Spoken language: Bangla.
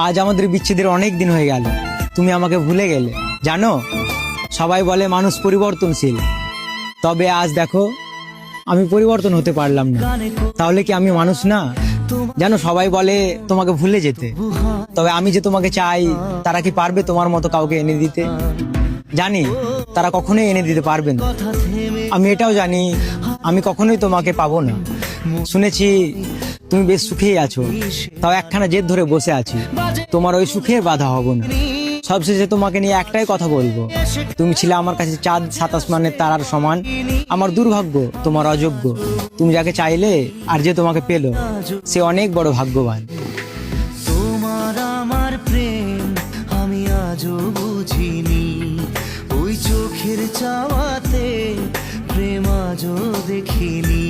আজ আমাদের বিচ্ছেদের অনেক দিন হয়ে গেল, তুমি আমাকে ভুলে গেলে। জানো, সবাই বলে মানুষ পরিবর্তনশীল, তবে আজ দেখো আমি পরিবর্তন হতে পারলাম না। তাহলে কি আমি মানুষ না? জানো, সবাই বলে তোমাকে ভুলে যেতে, তবে আমি যে তোমাকে চাই, তারা কি পারবে তোমার মতো কাউকে এনে দিতে? জানি তারা কখনোই এনে দিতে পারবে না। আমি এটাও জানি আমি কখনোই তোমাকে পাবো না। শুনেছি তুমি বেশ সুখেই আছো, তাও একখানা জেদ ধরে বসে আছি, তোমার ওই সুখের বাধা হব না। সবশেষে তোমাকে নিয়ে একটাই কথা বলবো, তুমি ছিলে আমার কাছে চাঁদ সাত আসমানের তারার সমান। আমার দুর্ভাগ্য তোমার অযোগ্য, তুমি যাকে চাইলে আর যে তোমাকে পেলো, সে অনেক বড় ভাগ্যবান। তোমার আমার প্রেম আমি আজও বুঝিনি, ওই চোখের চাওয়াতে প্রেম আজও দেখিনি।